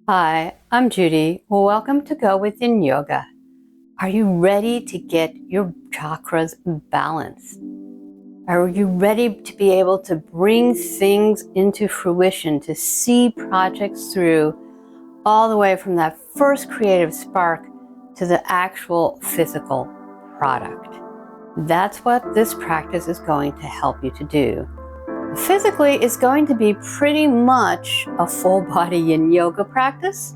Hi, I'm Judy. Welcome to Go with Yin Yoga. Are you ready to get your chakras balanced? Are you ready to be able to bring things into fruition, to see projects through all the way from that first creative spark to the actual physical product? That's what this practice is going to help you to do. Physically, it's going to be pretty much a full body yin yoga practice.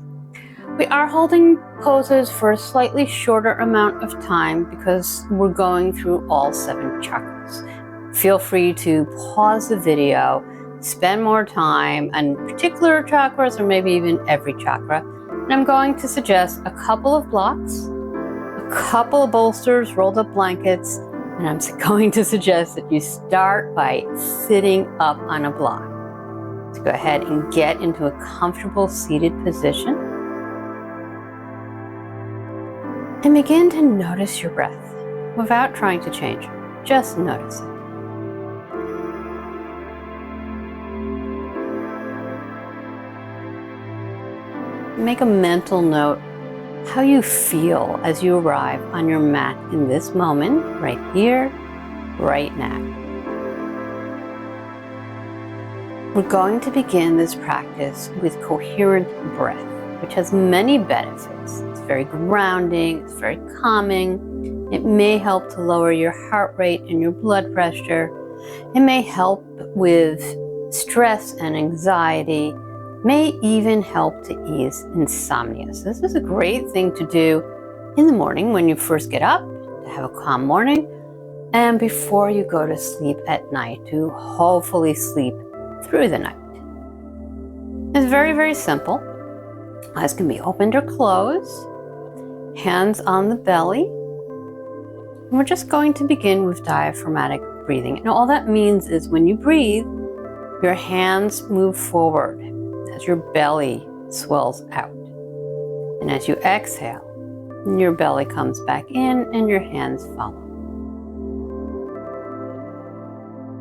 We are holding poses for a slightly shorter amount of time because we're going through all 7 chakras. Feel free to pause the video, spend more time on particular chakras or maybe even every chakra. And I'm going to suggest a couple of blocks, a couple of bolsters, rolled up blankets, and I'm going to suggest that you start by sitting up on a block. So go ahead and get into a comfortable seated position. And begin to notice your breath without trying to change it. Just notice it. Make a mental note how you feel as you arrive on your mat in this moment, right here, right now. We're going to begin this practice with coherent breath, which has many benefits. It's very grounding, it's very calming. It may help to lower your heart rate and your blood pressure. It may help with stress and anxiety. May even help to ease insomnia. So this is a great thing to do in the morning when you first get up, to have a calm morning, and before you go to sleep at night, to hopefully sleep through the night. It's very, very simple. Eyes can be opened or closed, hands on the belly. And we're just going to begin with diaphragmatic breathing. And all that means is when you breathe, your hands move forward as your belly swells out. And as you exhale, your belly comes back in and your hands follow.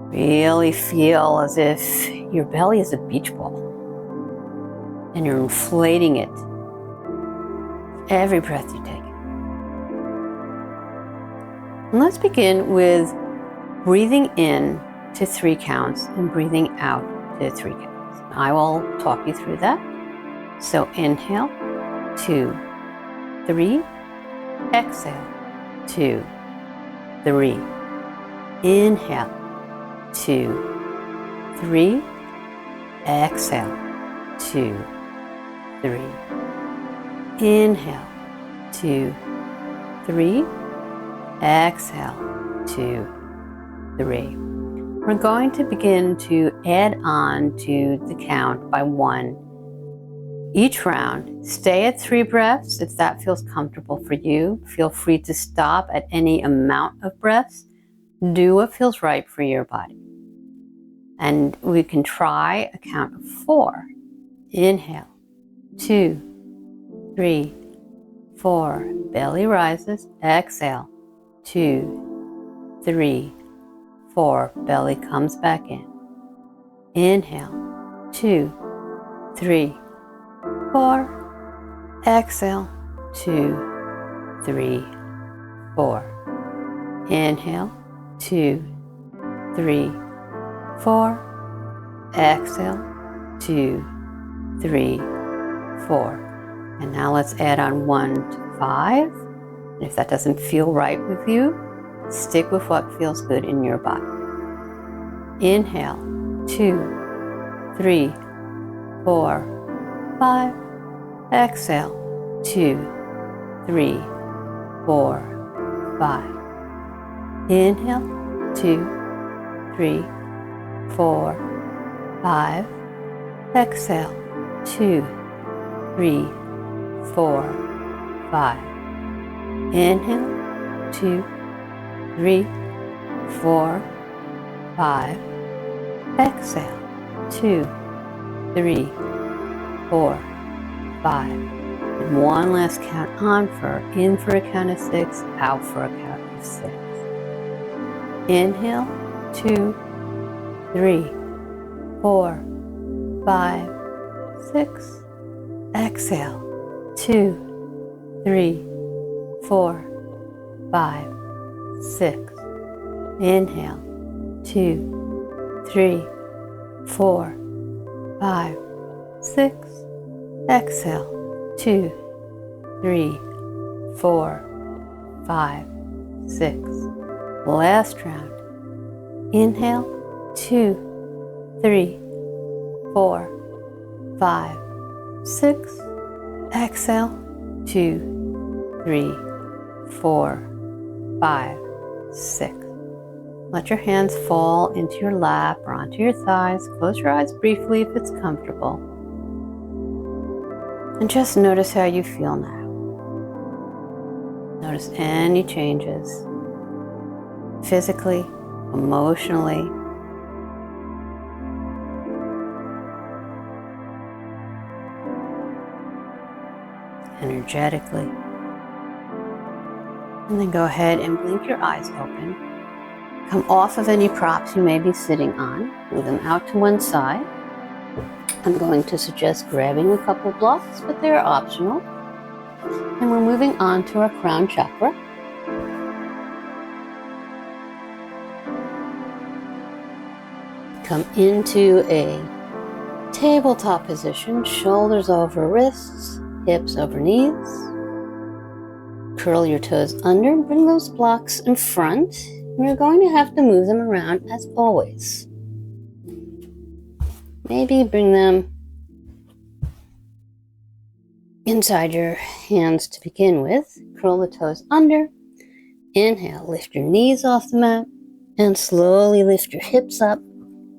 Really feel as if your belly is a beach ball and you're inflating it every breath you take. And let's begin with breathing in to 3 counts and breathing out to 3 counts. I will talk you through that. So inhale, 2, 3, exhale, 2, 3, inhale, 2, 3, exhale, 2, 3, inhale, 2, 3, exhale, 2, 3. We're going to begin to add on to the count by 1 each round. Stay at 3 breaths if that feels comfortable for you. Feel free to stop at any amount of breaths. Do what feels right for your body. And we can try a count of 4. Inhale, 2, 3, 4. Belly rises. Exhale, 2, 3, 4. Belly comes back in. Inhale, 2, 3, 4. Exhale, 2, 3, 4. Inhale, 2, 3, 4. Exhale, 2, 3, 4. And now let's add on 1 to 5. And if that doesn't feel right with you, stick with what feels good in your body. Inhale, 2, 3, 4, 5. Exhale, 2, 3, 4, 5. Inhale, 2, 3, 4, 5. Exhale, 2, 3, 4, 5. Inhale, 2, 3, 4, 5. Exhale, 2, 3, 4, 5. And 1 last count on in for a count of 6, out for a count of 6. Inhale, 2, 3, 4, 5, 6. Exhale. 2, 3, 4, 5, 6. Inhale. 2, 3, 4, 5, 6. Exhale. 2, 3, 4, 5, 6. Last round. Inhale. 2, 3, 4, 5, 6. Exhale. 2, 3, 4, 5, 6. Let your hands fall into your lap or onto your thighs. Close your eyes briefly if it's comfortable. And just notice how you feel now. Notice any changes, physically, emotionally. Energetically. And then go ahead and blink your eyes open. Come off of any props you may be sitting on. Move them out to one side. I'm going to suggest grabbing a couple blocks, but they're optional. And we're moving on to our crown chakra. Come into a tabletop position, shoulders over wrists, hips over knees. Curl your toes under and bring those blocks in front. You're going to have to move them around as always. Maybe bring them inside your hands to begin with. Curl the toes under. Inhale, lift your knees off the mat and slowly lift your hips up.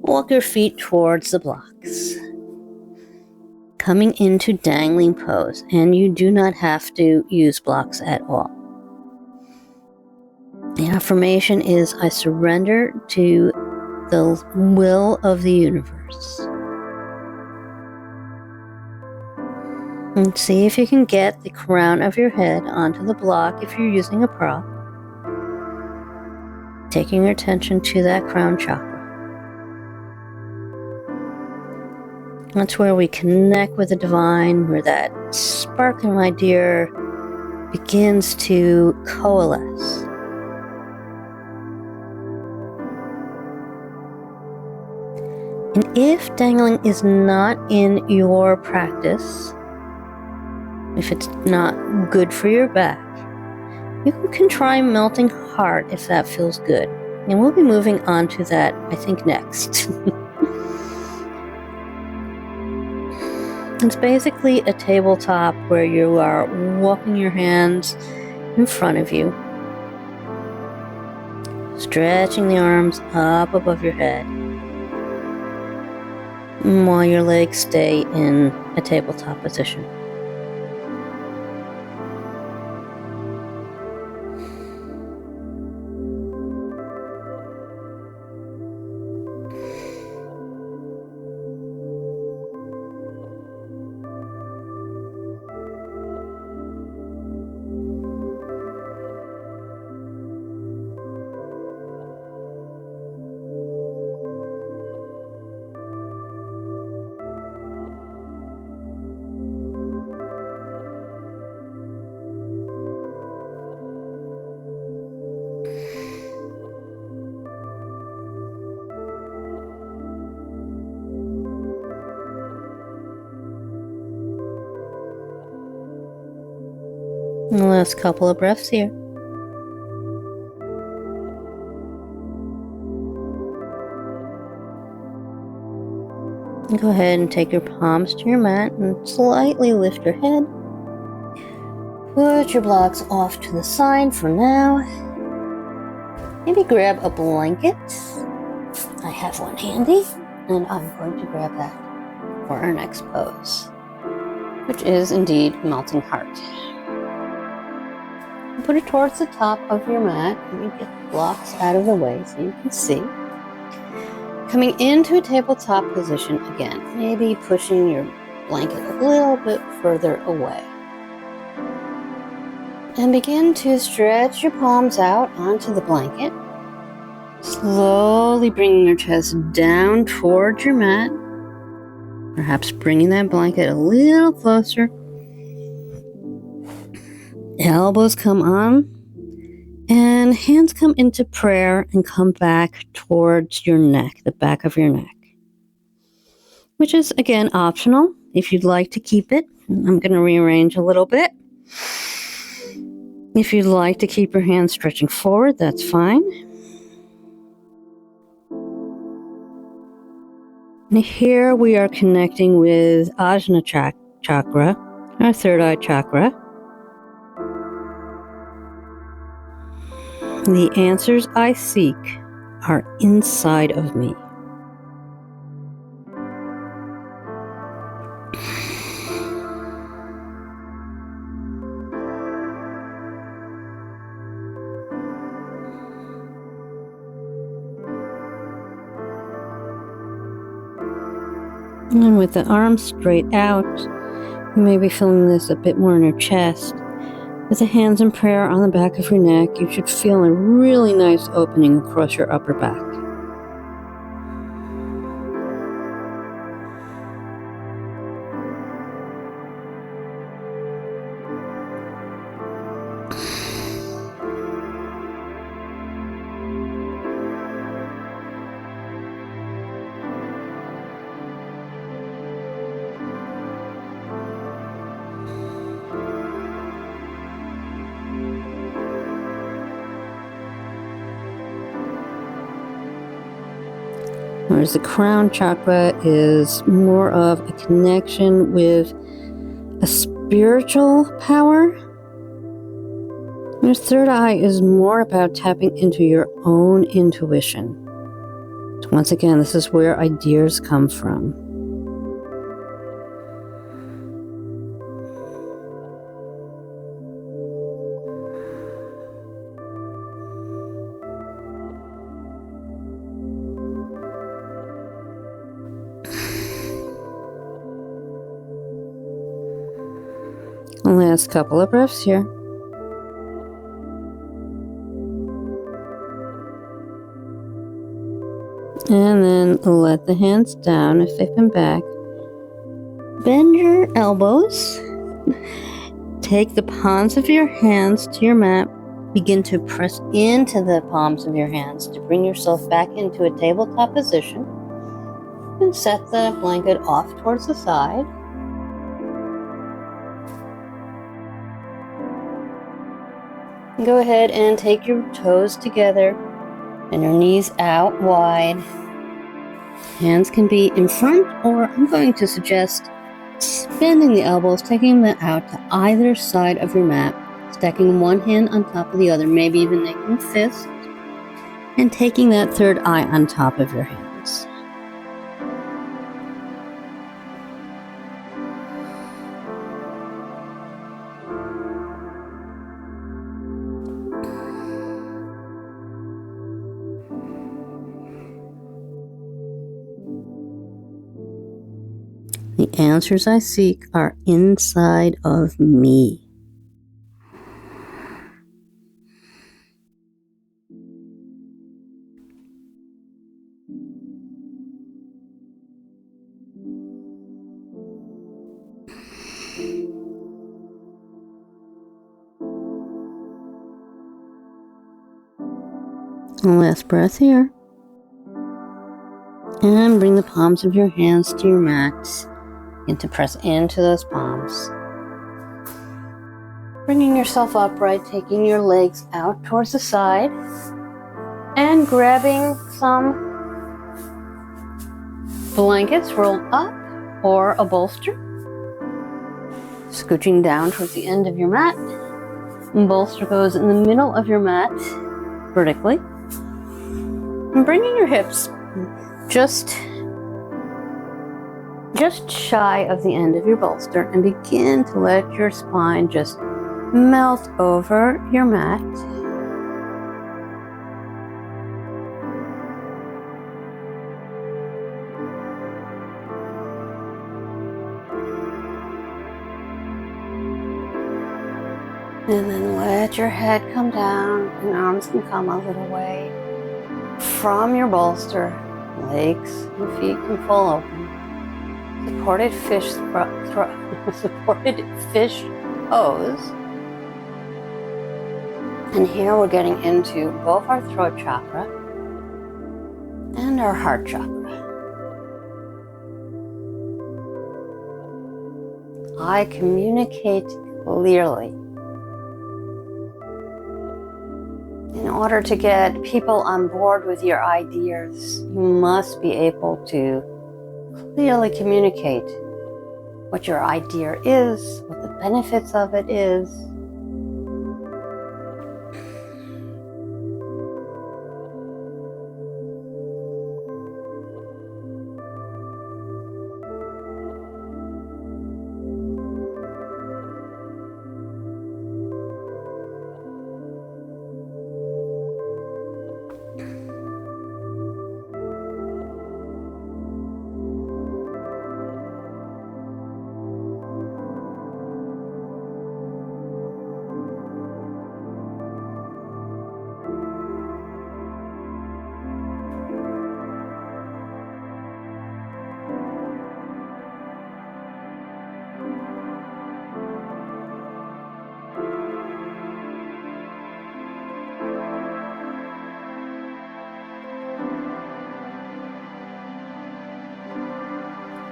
Walk your feet towards the blocks. Coming into dangling pose, and you do not have to use blocks at all. The affirmation is, I surrender to the will of the universe. And see if you can get the crown of your head onto the block if you're using a prop. Taking your attention to that crown chakra. That's where we connect with the divine, where that sparkling idea begins to coalesce. And if dangling is not in your practice, if it's not good for your back, you can try melting heart if that feels good. And we'll be moving on to that, I think, next. It's basically a tabletop where you are walking your hands in front of you, stretching the arms up above your head, while your legs stay in a tabletop position. And the last couple of breaths here. And go ahead and take your palms to your mat and slightly lift your head. Put your blocks off to the side for now. Maybe grab a blanket. I have one handy, and I'm going to grab that for our next pose, which is indeed melting heart. Put it towards the top of your mat. Let me get the blocks out of the way so you can see. Coming into a tabletop position again, maybe pushing your blanket a little bit further away. And begin to stretch your palms out onto the blanket. Slowly bringing your chest down towards your mat. Perhaps bringing that blanket a little closer. Elbows come on, and hands come into prayer and come back towards your neck, the back of your neck, which is, again, optional if you'd like to keep it. I'm going to rearrange a little bit. If you'd like to keep your hands stretching forward, that's fine. And here we are connecting with Ajna Chakra, our third eye chakra. The answers I seek are inside of me. And with the arms straight out, you may be feeling this a bit more in your chest. With the hands in prayer on the back of your neck, you should feel a really nice opening across your upper back. Whereas the crown chakra is more of a connection with a spiritual power. Your third eye is more about tapping into your own intuition. So once again, this is where ideas come from. Last couple of breaths here. And then let the hands down if they've been back. Bend your elbows. Take the palms of your hands to your mat. Begin to press into the palms of your hands to bring yourself back into a tabletop position. And set the blanket off towards the side. Go ahead and take your toes together and your knees out wide. Hands can be in front, or I'm going to suggest bending the elbows, taking them out to either side of your mat, stacking one hand on top of the other, maybe even making fists, and taking that third eye on top of your hands. The answers I seek are inside of me. Last breath here. And bring the palms of your hands to your mat. And to press into those palms. Bringing yourself upright, taking your legs out towards the side, and grabbing some blankets rolled up or a bolster. Scooching down towards the end of your mat. And bolster goes in the middle of your mat, vertically. And bringing your hips just shy of the end of your bolster, and begin to let your spine just melt over your mat. And then let your head come down, and arms can come a little way from your bolster. Legs and feet can fall open. supported fish pose. And here we're getting into both our throat chakra and our heart chakra. I communicate clearly. In order to get people on board with your ideas, you must be able to clearly communicate what your idea is, what the benefits of it is.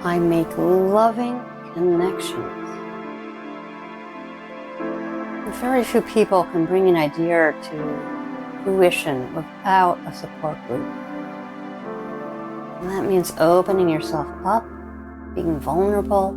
I make loving connections. Very few people can bring an idea to fruition without a support group. And that means opening yourself up, being vulnerable.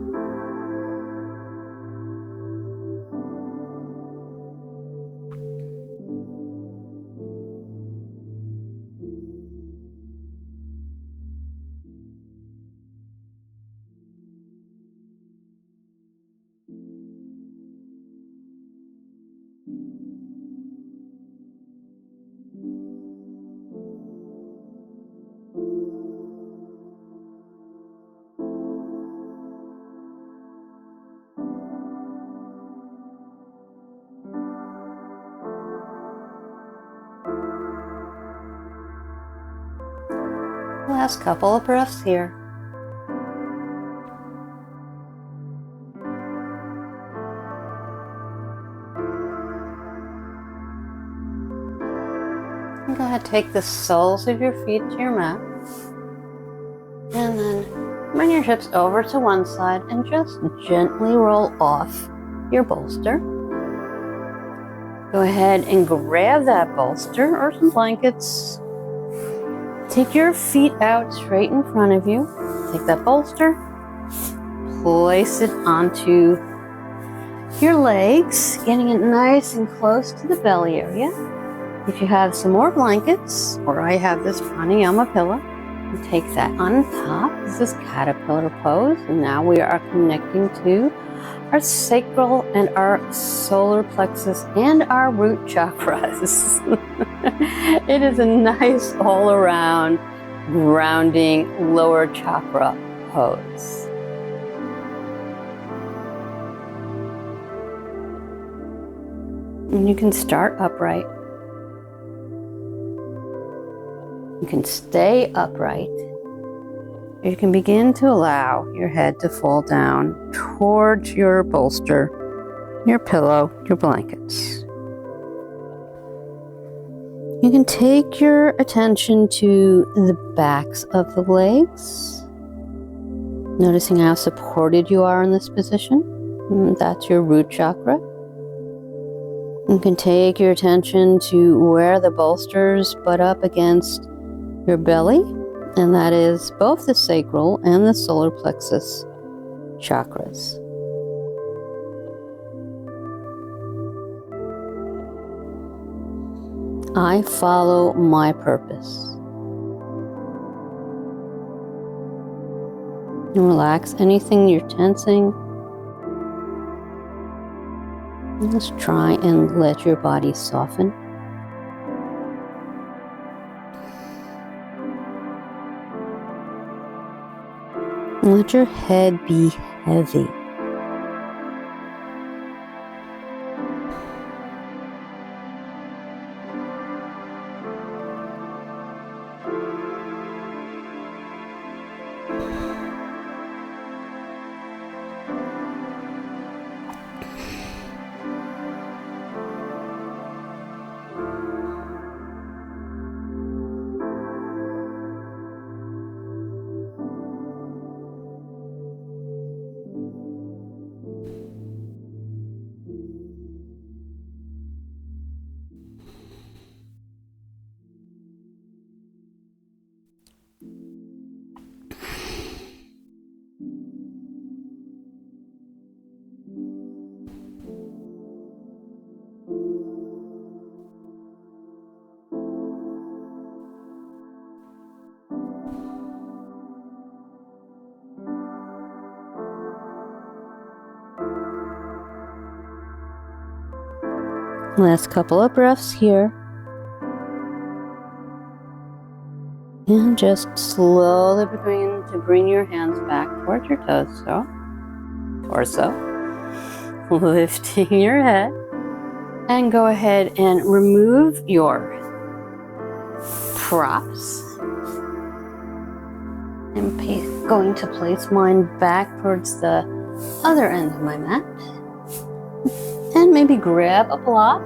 Last couple of breaths here. And go ahead, take the soles of your feet to your mat. And then bring your hips over to one side and just gently roll off your bolster. Go ahead and grab that bolster or some blankets. Take your feet out straight in front of you. Take that bolster, place it onto your legs, getting it nice and close to the belly area. If you have some more blankets, or I have this pranayama pillow, you take that on top. This is caterpillar pose, and now we are connecting to our sacral and our solar plexus and our root chakras. It is a nice all-around grounding lower chakra pose. And you can start upright. You can stay upright. You can begin to allow your head to fall down towards your bolster, your pillow, your blankets. You can take your attention to the backs of the legs, noticing how supported you are in this position. That's your root chakra. You can take your attention to where the bolsters butt up against your belly, and that is both the sacral and the solar plexus chakras. I follow my purpose. And relax anything you're tensing. And just try and let your body soften. And let your head be heavy. Last couple of breaths here. And just slowly begin to bring your hands back towards your torso. Lifting your head. And go ahead and remove your props. I'm going to place mine back towards the other end of my mat. And maybe grab a block.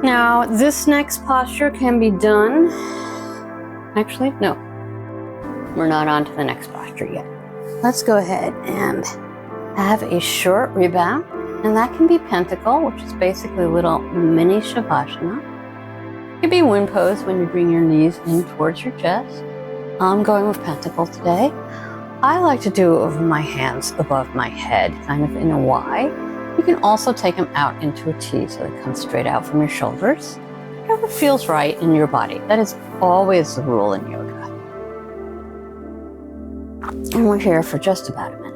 Now, this next posture can be done. Actually, no. We're not on to the next posture yet. Let's go ahead and have a short rebound. And that can be Pentacle, which is basically a little mini Savasana. It can be wind pose when you bring your knees in towards your chest. I'm going with Pentacle today. I like to do it with my hands above my head, kind of in a Y. You can also take them out into a T so they come straight out from your shoulders. Whatever feels right in your body. That is always the rule in yoga. And we're here for just about a minute.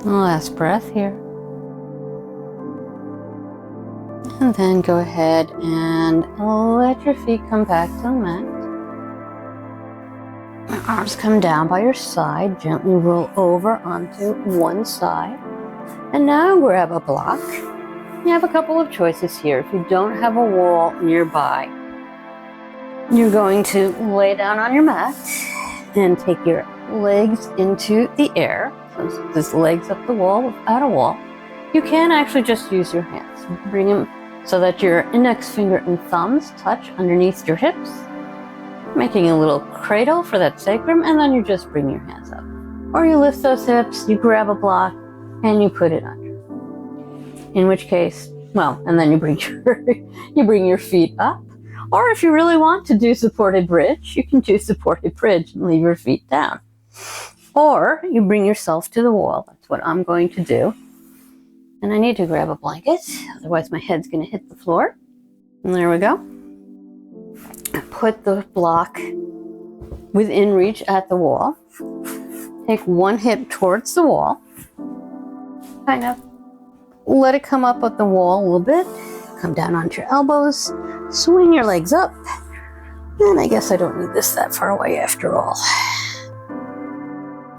Last breath here. And then go ahead and let your feet come back to the mat. Arms come down by your side. Gently roll over onto one side. And now grab a block. You have a couple of choices here. If you don't have a wall nearby, you're going to lay down on your mat and take your legs into the air. So just legs up the wall without a wall. You can actually just use your hands. Bring them so that your index finger and thumbs touch underneath your hips, making a little cradle for that sacrum, and then you just bring your hands up. Or you lift those hips, you grab a block, and you put it under. In which case, and then you bring your feet up. Or if you really want to do supported bridge, you can do supported bridge and leave your feet down. Or you bring yourself to the wall. That's what I'm going to do. And I need to grab a blanket, otherwise my head's going to hit the floor. And there we go. Put the block within reach at the wall. Take one hip towards the wall. Kind of let it come up at the wall a little bit. Come down onto your elbows. Swing your legs up. And I guess I don't need this that far away after all.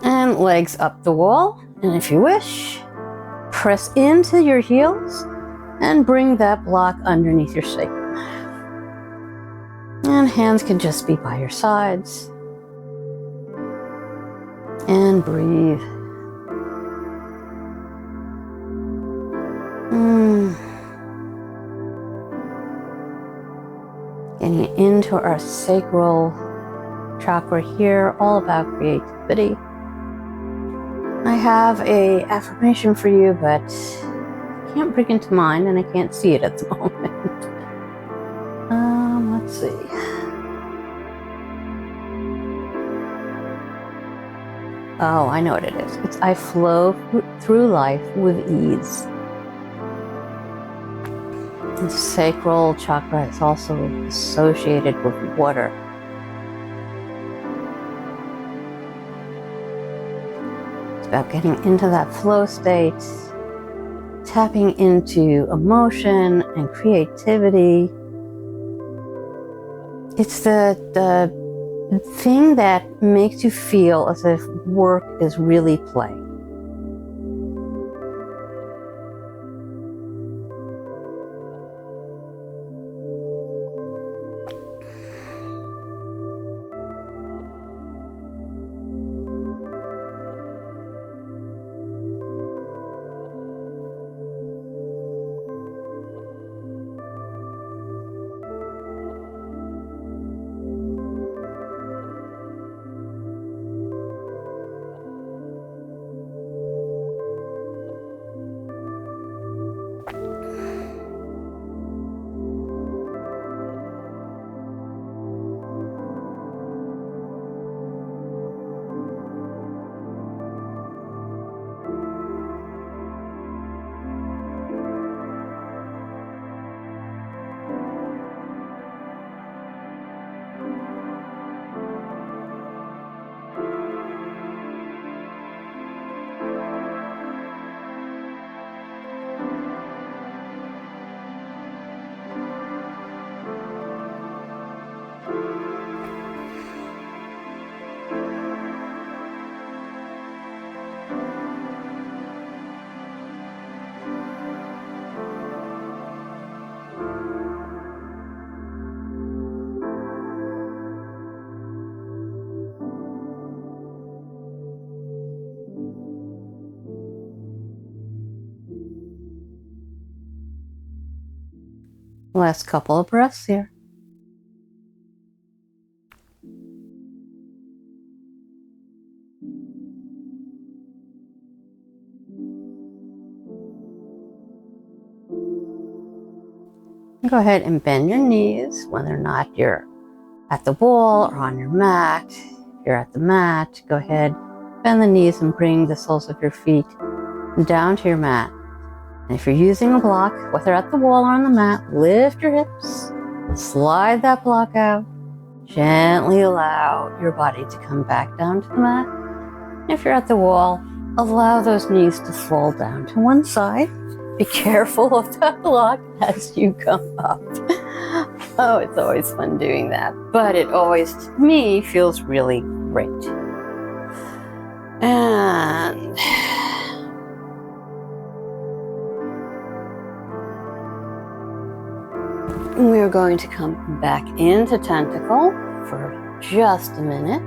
And legs up the wall. And if you wish, press into your heels and bring that block underneath your sacrum. And hands can just be by your sides. And breathe. Getting into our sacral chakra here, all about creativity. I have a affirmation for you, but I can't bring it to mind and I can't see it at the moment. Let's see. Oh, I know what it is. It's I flow through life with ease. The sacral chakra is also associated with water. It's about getting into that flow state, tapping into emotion and creativity. It's the thing that makes you feel as if work is really play. Last couple of breaths here. Go ahead and bend your knees, whether or not you're at the wall or on your mat. If you're at the mat, go ahead, bend the knees and bring the soles of your feet down to your mat. And if you're using a block, whether at the wall or on the mat, lift your hips, slide that block out, gently allow your body to come back down to the mat. And if you're at the wall, allow those knees to fall down to one side. Be careful of that block as you come up. Oh, it's always fun doing that, but it always, to me, feels really great. And we're going to come back into Pentacle for just a minute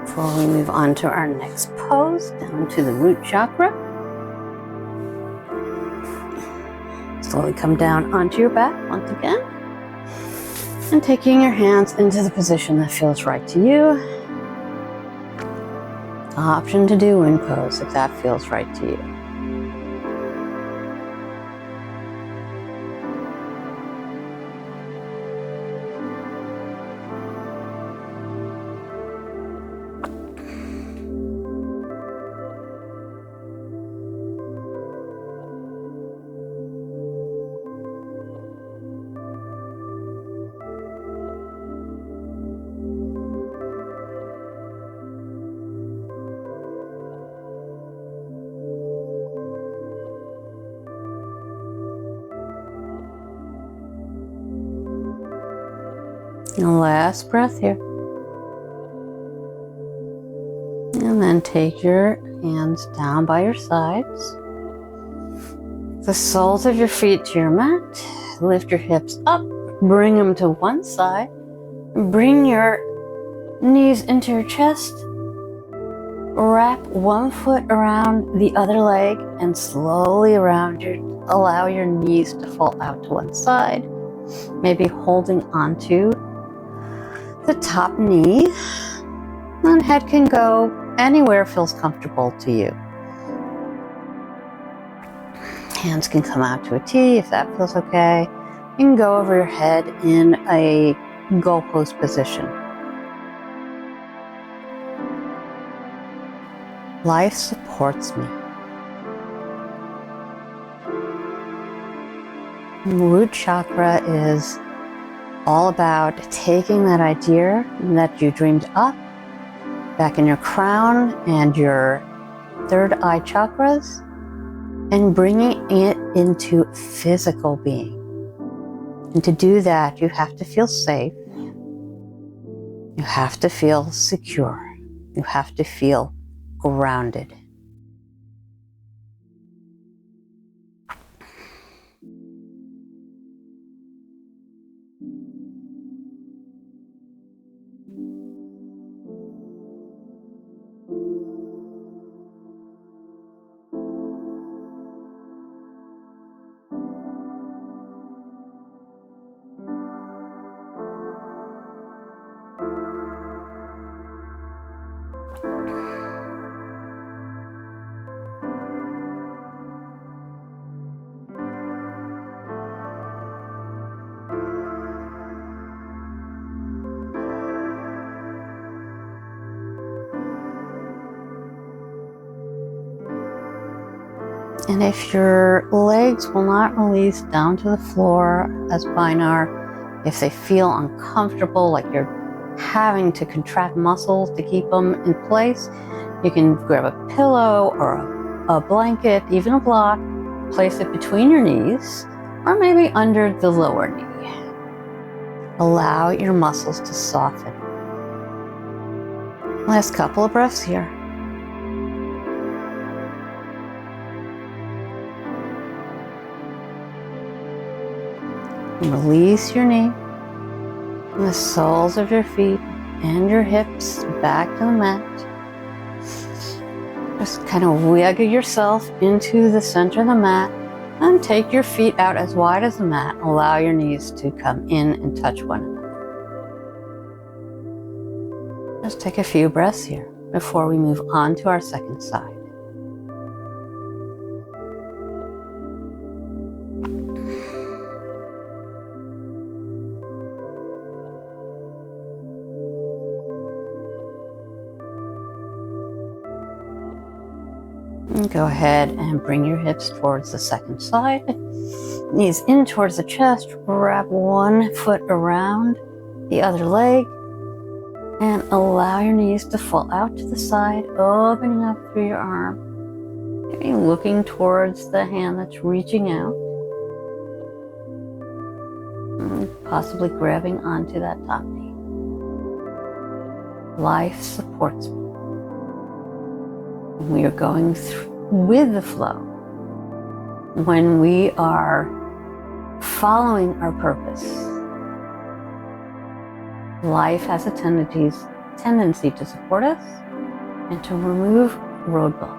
before we move on to our next pose, down to the root chakra. Slowly come down onto your back once again. And taking your hands into the position that feels right to you. Option to do wind pose if that feels right to you. And last breath here. And then take your hands down by your sides. The soles of your feet to your mat. Lift your hips up. Bring them to one side. Bring your knees into your chest. Wrap one foot around the other leg and slowly allow your knees to fall out to one side. Maybe holding onto the top knee, and head can go anywhere feels comfortable to you. Hands can come out to a T if that feels okay. You can go over your head in a goalpost position. Life supports me. Root chakra is all about taking that idea that you dreamed up back in your crown and your third eye chakras and bringing it into physical being. And to do that, you have to feel safe. You have to feel secure. You have to feel grounded. And if your legs will not release down to the floor as binar, if they feel uncomfortable, like you're having to contract muscles to keep them in place, you can grab a pillow or a blanket, even a block, place it between your knees, or maybe under the lower knee. Allow your muscles to soften. Last couple of breaths here. Release your knee, and the soles of your feet and your hips back to the mat. Just kind of wiggle yourself into the center of the mat. And take your feet out as wide as the mat. Allow your knees to come in and touch one another. Just take a few breaths here before we move on to our second side. And go ahead and bring your hips towards the second side. Knees in towards the chest. Wrap one foot around the other leg. And allow your knees to fall out to the side, opening up through your arm. Maybe looking towards the hand that's reaching out. And possibly grabbing onto that top knee. Life supports me. We are going with the flow. When we are following our purpose, life has a tendency to support us and to remove roadblocks.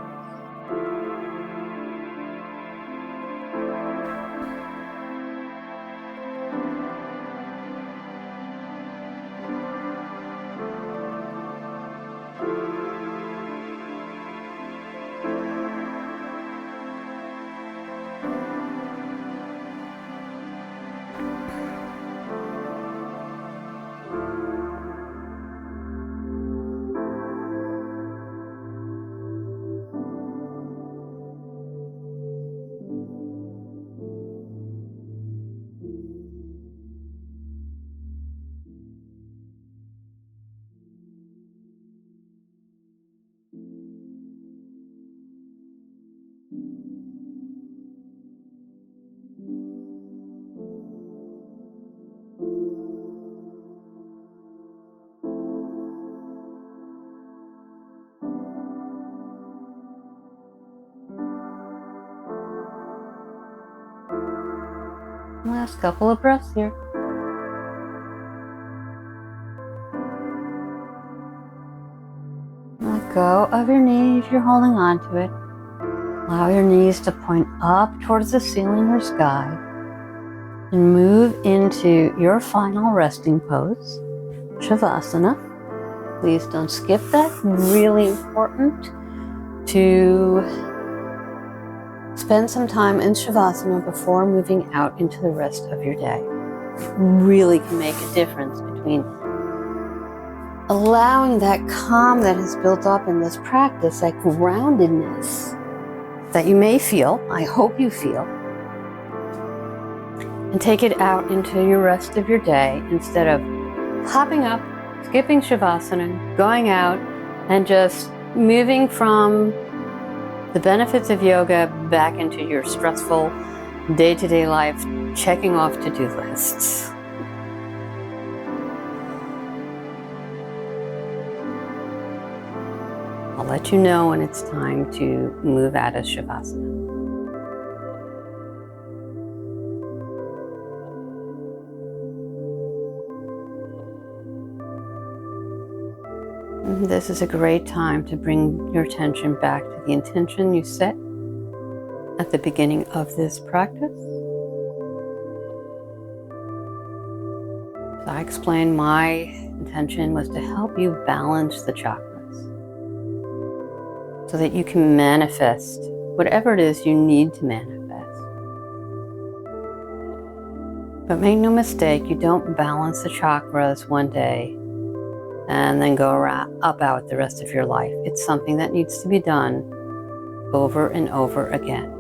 Last couple of breaths here. Let go of your knee if you're holding on to it. Allow your knees to point up towards the ceiling or sky. And move into your final resting pose, Savasana. Please don't skip that. Really important to spend some time in Savasana before moving out into the rest of your day. Really can make a difference between allowing that calm that has built up in this practice, that groundedness that you may feel, I hope you feel, and take it out into your rest of your day instead of popping up, skipping Savasana, going out, and just moving from the benefits of yoga back into your stressful day-to-day life, checking off to-do lists. I'll let you know when it's time to move out of Savasana. This is a great time to bring your attention back to the intention you set at the beginning of this practice. So I explained my intention was to help you balance the chakras so that you can manifest whatever it is you need to manifest. But make no mistake, you don't balance the chakras one day and then go about the rest of your life. It's something that needs to be done over and over again.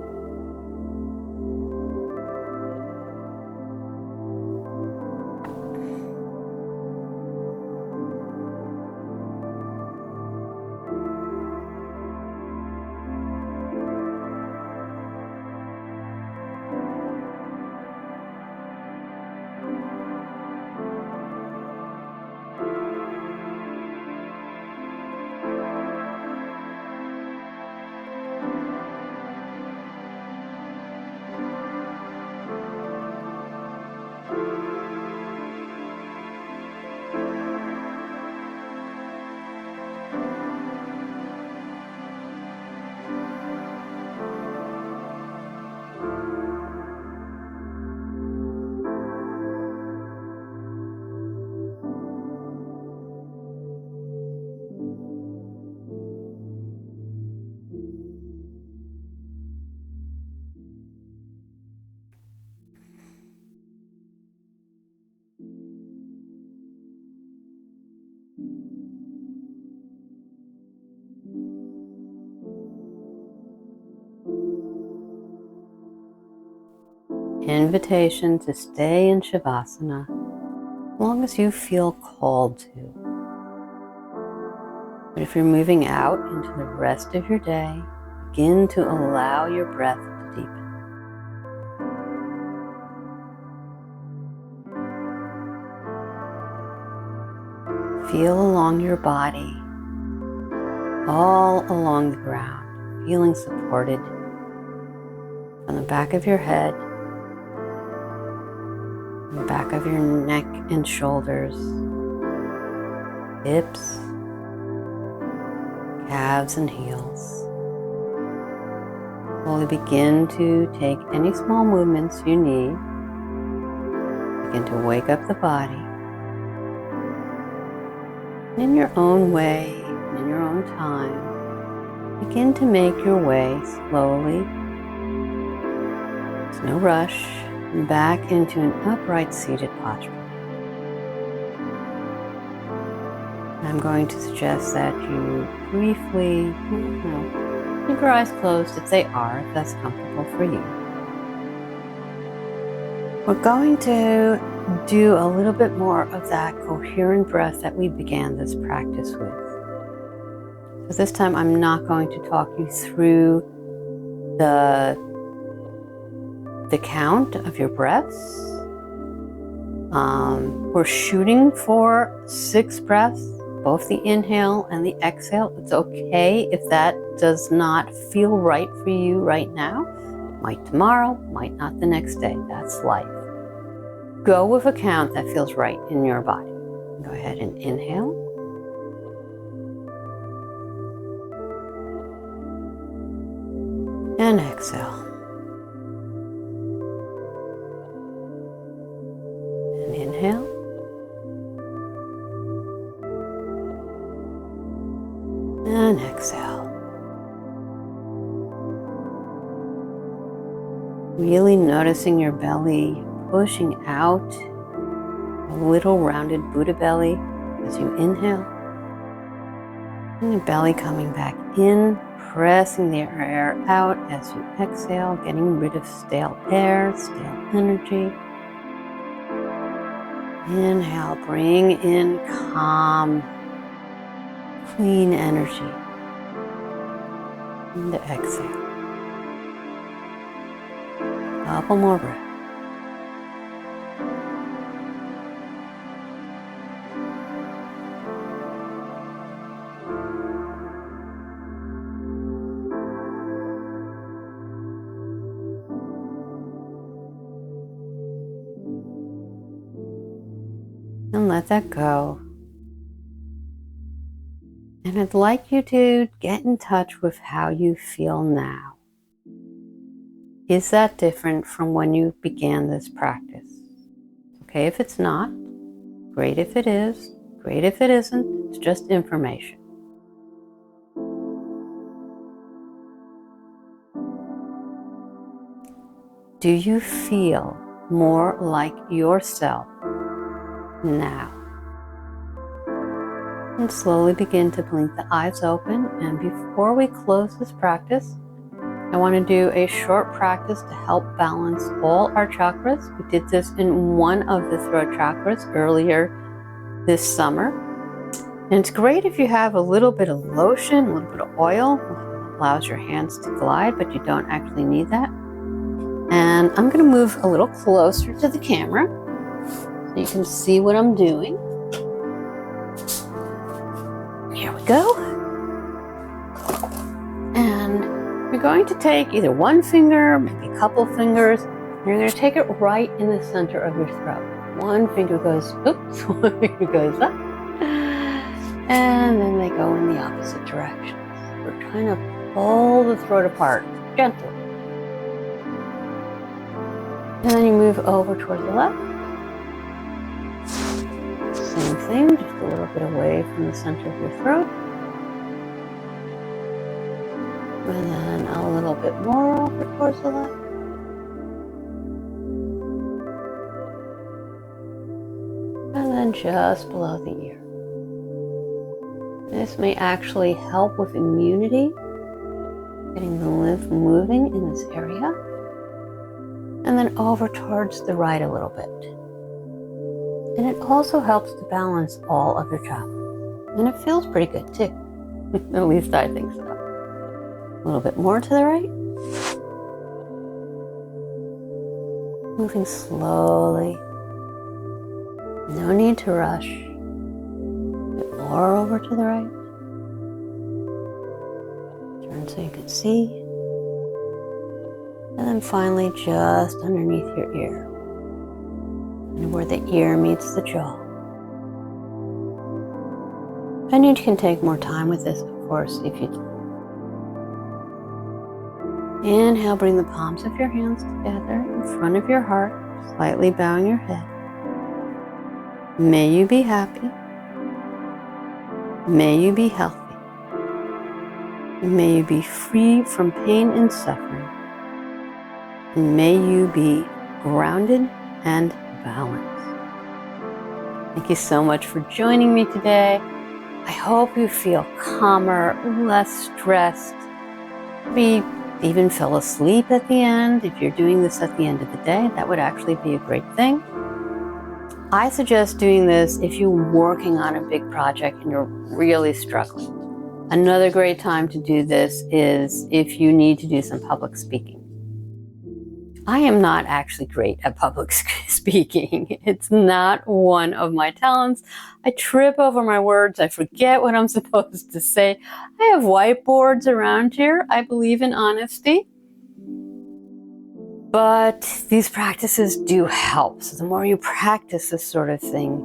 Invitation to stay in Savasana as long as you feel called to. But if you're moving out into the rest of your day, begin to allow your breath to deepen. Feel along your body, all along the ground, feeling supported from the back of your head, the back of your neck and shoulders, hips, calves and heels. Slowly begin to take any small movements you need. Begin to wake up the body. In your own way, in your own time, begin to make your way slowly, there's no rush, back into an upright seated posture. I'm going to suggest that you briefly, keep your eyes closed if they are, if that's comfortable for you. We're going to do a little bit more of that coherent breath that we began this practice with. So this time I'm not going to talk you through the count of your breaths. We're shooting for 6 breaths, both the inhale and the exhale. It's okay if that does not feel right for you right now. Might tomorrow, might not the next day. That's life. Go with a count that feels right in your body. Go ahead and inhale. And exhale. And inhale. And exhale. Really noticing your belly pushing out, a little rounded Buddha belly as you inhale. And your belly coming back in, pressing the air out as you exhale, getting rid of stale air, stale energy. Inhale, bring in calm, clean energy. And exhale. Couple more breaths. And let that go. And I'd like you to get in touch with how you feel now. Is that different from when you began this practice? Okay if it's not, great if it is, great if it isn't, it's just information. Do you feel more like yourself now? And slowly begin to blink the eyes open. And before we close this practice, I want to do a short practice to help balance all our chakras. We did this in one of the throat chakras earlier this summer. And it's great if you have a little bit of lotion, a little bit of oil. It allows your hands to glide, but you don't actually need that. And I'm going to move a little closer to the camera so you can see what I'm doing. Here we go. And you're going to take either one finger, maybe a couple fingers, and you're going to take it right in the center of your throat. One finger goes, oops, one finger goes up, and then they go in the opposite directions. We're trying to pull the throat apart gently. And then you move over towards the left. Same thing, just a little bit away from the center of your throat. And then a little bit more over towards the left. And then just below the ear. This may actually help with immunity Getting the lymph moving in this area. And then over towards the right a little bit. And it also helps to balance all of your chakras. And it feels pretty good too. At least I think so. A little bit more to the right. Moving slowly. No need to rush. A bit more over to the right. Turn so you can see. And then finally just underneath your ear. And where the ear meets the jaw. And you can take more time with this, of course, if you'd like. Inhale, bring the palms of your hands together in front of your heart, slightly bowing your head. May you be happy. May you be healthy. May you be free from pain and suffering. And may you be grounded and balanced. Thank you so much for joining me today. I hope you feel calmer, less stressed. Maybe even fell asleep at the end. If you're doing this at the end of the day, that would actually be a great thing. I suggest doing this if you're working on a big project and you're really struggling. Another great time to do this is if you need to do some public speaking. I am not actually great at public speaking. It's not one of my talents. I trip over my words. I forget what I'm supposed to say. I have whiteboards around here. I believe in honesty. But these practices do help. So the more you practice this sort of thing,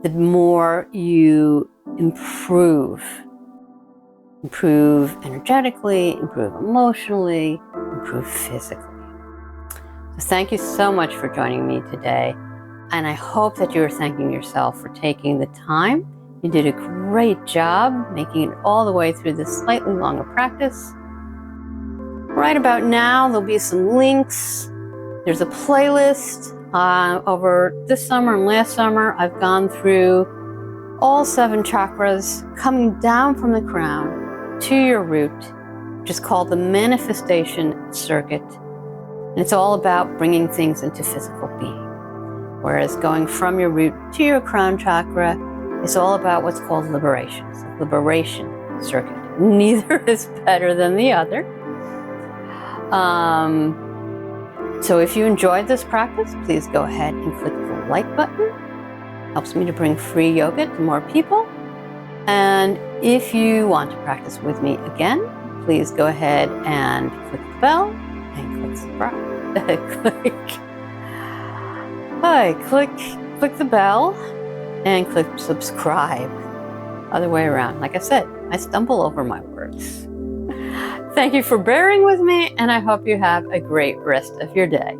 the more you improve. Improve energetically, improve emotionally, improve physically. So thank you so much for joining me today. And I hope that you're thanking yourself for taking the time. You did a great job making it all the way through this slightly longer practice. Right about now, there'll be some links. There's a playlist. Over this summer and last summer, I've gone through all 7 chakras coming down from the crown to your root, which is called the manifestation circuit. And it's all about bringing things into physical being. Whereas going from your root to your crown chakra is all about what's called liberation. It's a liberation circuit. Neither is better than the other. So if you enjoyed this practice, please go ahead and click the like button. Helps me to bring free yoga to more people. And if you want to practice with me again, please go ahead and click the bell and click subscribe. click the bell and click subscribe. Other way around. Like I said, I stumble over my words. Thank you for bearing with me, and I hope you have a great rest of your day.